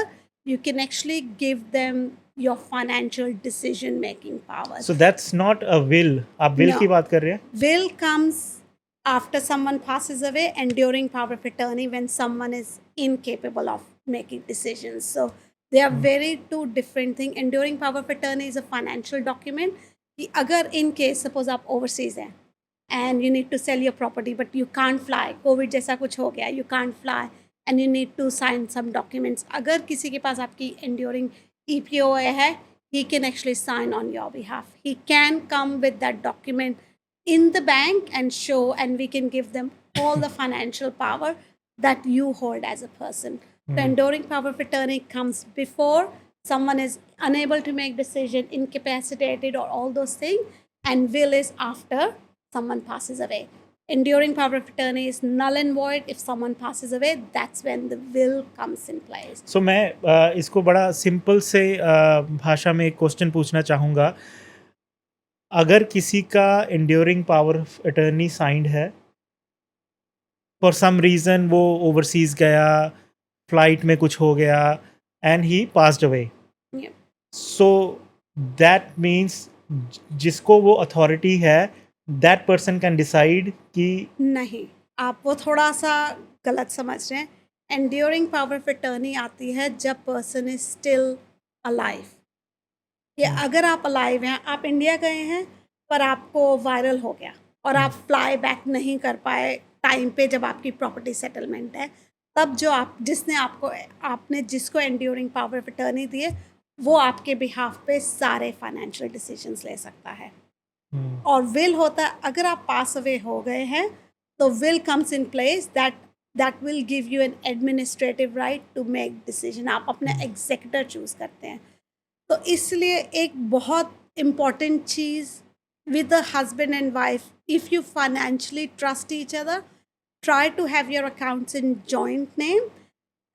You can actually give them your financial decision making powers. So that's not a will, आप will की No, बात कर रहे हैं? will comes after someone passes away, enduring power of attorney when someone is incapable of making decisions. So they are very two different things. Enduring power of attorney is a financial document कि अगर in case suppose आप overseas हैं and you need to sell your property but you can't fly, covid जैसा कुछ हो गया, you can't fly and you need to sign some documents, अगर किसी के पास आपकी enduring EPOA है, he can actually sign on your behalf. He can come with that document in the bank and show, and we can give them all the financial power that you hold as a person. The enduring power of attorney comes before someone is unable to make decision, incapacitated, or all those things, and will is after someone passes away. Enduring power of attorney is null and void if someone passes away. That's when the will comes in place. सो मैं इसको बड़ा simple से भाषा में एक question पूछना चाहूँगा। अगर किसी का enduring power of attorney signed है, फॉर सम रीज़न वो ओवरसीज़ गया, फ्लाइट में कुछ हो गया and he passed away, Yeah. So that means जिसको वो अथॉरिटी है, दैट पर्सन कैन डिसाइड कि नहीं, आप वो थोड़ा सा गलत समझ रहे हैं। एंड्योरिंग पावर ऑफ अटर्नी आती है जब पर्सन इज स्टिल अलाइव। ये अगर आप अलाइव हैं, आप इंडिया गए हैं पर आपको वायरल हो गया और आप फ्लाई बैक नहीं कर पाए टाइम पे जब आपकी प्रॉपर्टी सेटलमेंट है, तब जो आप जिसने आपको आपने जिसको एंड्योरिंग पावर ऑफ अटर्नी दिए, वो आपके बिहाफ पे सारे फाइनेंशियल डिसीजंस ले सकता है। और विल होता है, अगर आप पास अवे हो गए हैं तो will comes in place, that will give you an administrative right to make decision. आप अपना एग्जीक्यूटर चूज करते हैं। तो इसलिए एक बहुत इम्पॉर्टेंट चीज़ with the husband and wife, if you financially trust each other, try to have your accounts in joint name.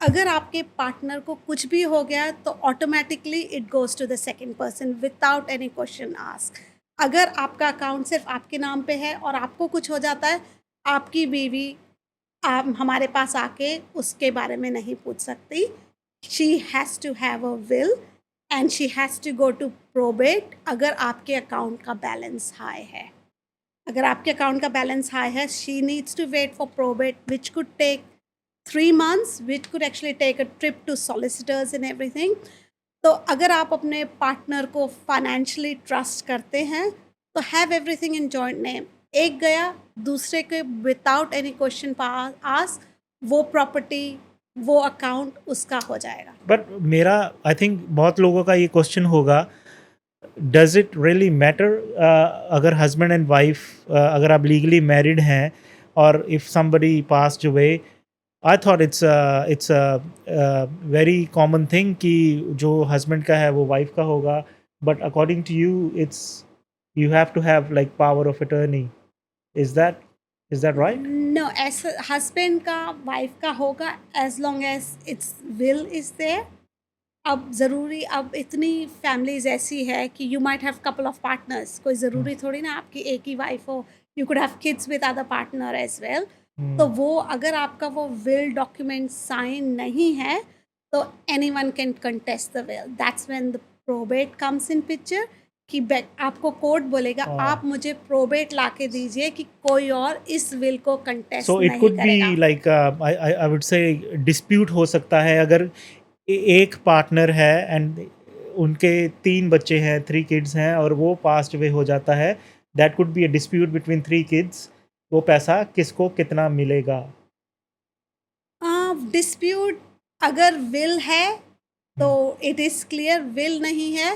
अगर आपके पार्टनर को कुछ भी हो गया तो automatically it goes to the second person without any question ask. अगर आपका अकाउंट सिर्फ आपके नाम पे है और आपको कुछ हो जाता है, आपकी बीवी हमारे पास आके उसके बारे में नहीं पूछ सकती। She has to have a will and she has to go to probate अगर आपके अकाउंट का बैलेंस हाई है। अगर आपके अकाउंट का बैलेंस हाई है, she needs to wait for probate which could take 3 months, which could actually take a trip to solicitors and everything. तो अगर आप अपने पार्टनर को फाइनेंशियली ट्रस्ट करते हैं तो have everything in joint name. एक गया दूसरे के विदाउट एनी क्वेश्चन आस्क, वो प्रॉपर्टी वो अकाउंट उसका हो जाएगा। बट मेरा आई थिंक बहुत लोगों का ये क्वेश्चन होगा, डज इट रियली मैटर अगर हस्बैंड एंड वाइफ अगर आप लीगली मैरिड हैं और if somebody passed away, I thought it's a very common thing कि जो हस्बैंड का है वो वाइफ का होगा, but according to you it's you have to have like power of attorney, is that right? No, ऐसा हस्बैंड का wife का होगा as long as it's will is there. अब ज़रूरी, अब इतनी फैमिलीज ऐसी है कि you might have couple of partners, कोई ज़रूरी थोड़ी ना आपकी एक ही वाइफ हो, you could have kids with other partner as well. तो वो अगर आपका वो विल डॉक्यूमेंट साइन नहीं है तो any one can contest the will, that's when the probate comes in picture. कि आपको कोर्ट बोलेगा आप मुझे प्रोबेट ला के दीजिए कि कोई और इस विल को कंटेस्ट सो इट नहीं कुड करेगा। Be like I would say dispute हो सकता है अगर एक पार्टनर है एंड उनके 3 बच्चे हैं, 3 किड्स हैं और वो पास्ट अवे हो जाता है, that could be a dispute between 3 kids, वो पैसा किसको कितना मिलेगा? डिस्प्यूट अगर विल है तो इट इज़ क्लियर, विल नहीं है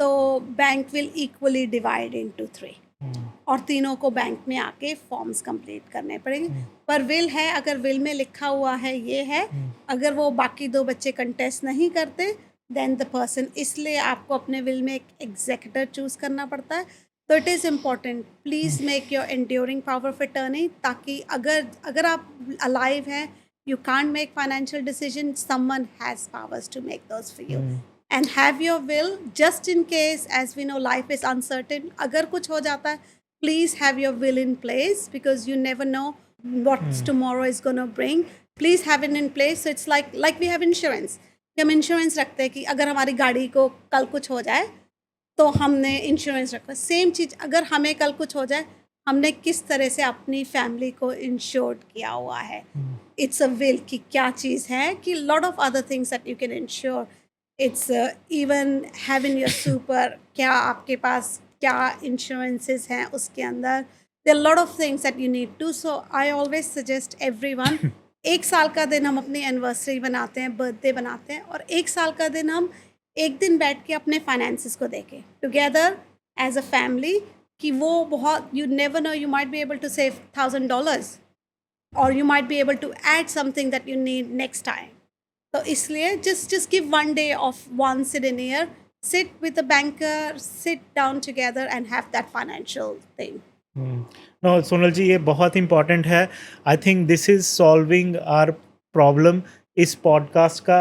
तो bank will equally divide into 3 और तीनों को बैंक में आके फॉर्म्स कंप्लीट करने पड़ेंगे। पर विल है, अगर विल में लिखा हुआ है ये है, अगर वो बाकी 2 बच्चे कंटेस्ट नहीं करते देन द पर्सन, इसलिए आपको अपने विल में एक एग्जीक्यूटर चूज़ करना पड़ता है। तो it is important, please make your enduring power of attorney, ताकि अगर आप अलाइव हैं, you can't make financial decisions, someone has powers to make those for you. And have your will just in case, as we know life is uncertain, अगर कुछ हो जाता है please have your will in place because you never know what tomorrow is going to bring. Please have it in place. So it's like we have insurance, कि हम insurance रखते हैं कि अगर हमारी गाड़ी को कल कुछ हो जाए तो हमने इंश्योरेंस रखा। सेम चीज़ अगर हमें कल कुछ हो जाए, हमने किस तरह से अपनी फैमिली को इंश्योर्ड किया हुआ है। इट्स अ विल कि क्या चीज़ है, कि lot of other things that you can insure. It's even having your super, क्या आपके पास क्या इंश्योरेंसेस हैं उसके अंदर। There lot of things that you need to. So I always suggest everyone, 1 साल का दिन हम अपनी एनिवर्सरी बनाते हैं, बर्थडे बनाते हैं, और 1 साल का दिन हम एक दिन बैठ के अपने फाइनेंसिस को देखें टुगेदर एज अ फैमिली, कि वो बहुत, you never know, you might be able to save $1,000 or you might be able to add something that you need next time. तो इसलिए just give one day of once in a year, sit with a banker, sit down together and have that financial thing. No Sonal ji, ये बहुत important है। I think this is solving our problem. इस podcast का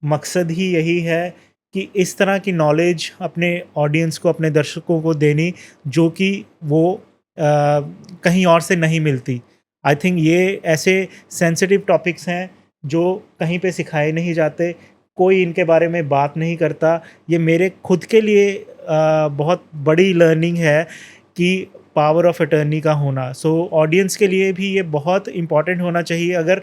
मकसद ही यही है कि इस तरह की नॉलेज अपने ऑडियंस को, अपने दर्शकों को देनी, जो कि वो कहीं और से नहीं मिलती। आई थिंक ये ऐसे सेंसिटिव टॉपिक्स हैं जो कहीं पे सिखाए नहीं जाते, कोई इनके बारे में बात नहीं करता। ये मेरे खुद के लिए बहुत बड़ी लर्निंग है कि पावर ऑफ अटर्नी का होना। सो ऑडियंस के लिए भी ये बहुत इम्पॉर्टेंट होना चाहिए। अगर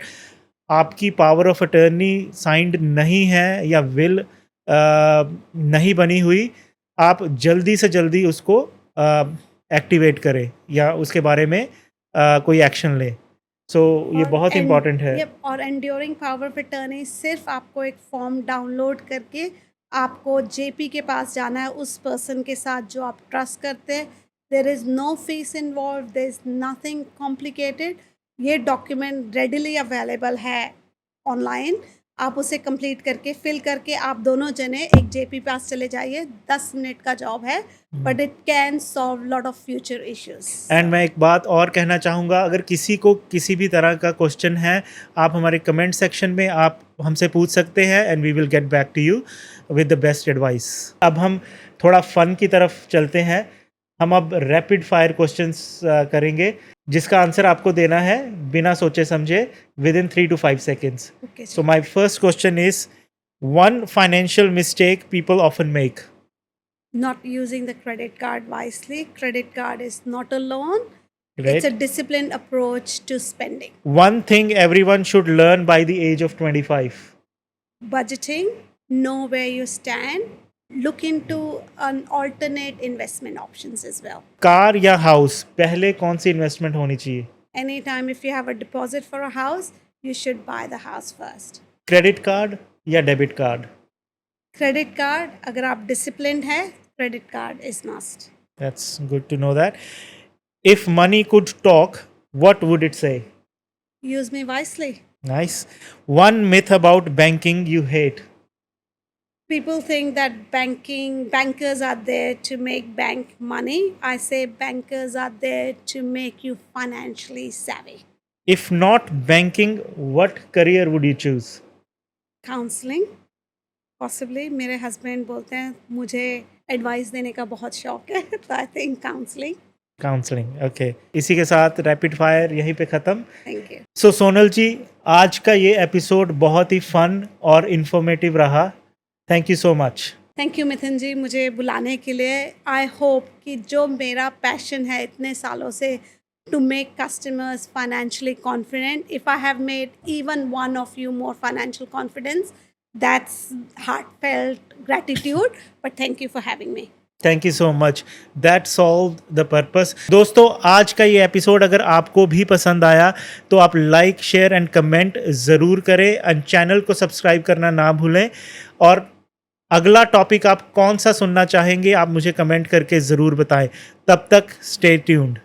आपकी पावर ऑफ अटर्नी साइंड नहीं है या विल नहीं बनी हुई, आप जल्दी से जल्दी उसको एक्टिवेट करें या उसके बारे में कोई एक्शन लें। सो ये बहुत इम्पॉर्टेंट है। और एंड्योरिंग पावर ऑफ अटर्नी सिर्फ आपको एक फॉर्म डाउनलोड करके आपको जेपी के पास जाना है, उस पर्सन के साथ जो आप ट्रस्ट करते हैं। There is no fees involve, there is nothing complicated. ये डॉक्यूमेंट रेडिली अवेलेबल है ऑनलाइन, आप उसे कंप्लीट करके फिल करके आप दोनों जने एक जेपी पास चले जाइए। 10 मिनट का जॉब है, but it can solve lot of future issues. And मैं एक बात और कहना चाहूँगा, अगर किसी को किसी भी तरह का क्वेश्चन है, आप हमारे कमेंट सेक्शन में आप हमसे पूछ सकते हैं and we will get back to you with the best advice. अब हम थोड़ा फ़न की तरफ चलते हैं। हम अब रैपिड फायर क्वेश्चंस करेंगे जिसका आंसर आपको देना है बिना सोचे समझे with in 3 to 5 seconds. Okay, So my first question is, one financial mistake people often make. Not using the credit card wisely. Credit card is not a loan. Right. It's a disciplined approach to spending. One thing everyone should learn by the age of 25. Budgeting, know where you stand, look into an alternate investment options as well. Car या house, पहले कौन सी investment होनी चाहिए? Anytime if you have a deposit for a house, you should buy the house first. Credit card या debit card? Credit card, अगर आप disciplined है, credit card is must. That's good to know that. If money could talk, what would it say? Use me wisely. Nice. One myth about banking you hate. People think that bankers are there to make bank money. I say bankers are there to make you financially savvy. If not banking, what career would you choose? Counseling, possibly. मेरे husband बोलते हैं मुझे advice देने का बहुत शौक है, तो I think counseling. Counselling, okay. इसी के साथ रैपिड फायर यहीं पे ख़त्म। Thank you. सो सोनल जी, आज का ये एपिसोड बहुत ही फन और इन्फॉर्मेटिव रहा। Thank you so much. Thank you Mithun ji मुझे बुलाने के लिए। आई होप कि जो मेरा पैशन है इतने सालों से to make customers financially confident, if I have made even one of you more financial confidence, that's heartfelt gratitude, but thank you for having me. Thank you so much, that solve the purpose. दोस्तों, आज का ये episode अगर आपको भी पसंद आया तो आप लाइक, शेयर एंड कमेंट ज़रूर करें एंड चैनल को सब्सक्राइब करना ना भूलें। और अगला टॉपिक आप कौन सा सुनना चाहेंगे आप मुझे कमेंट करके ज़रूर बताएं। तब तक स्टे ट्यून्ड।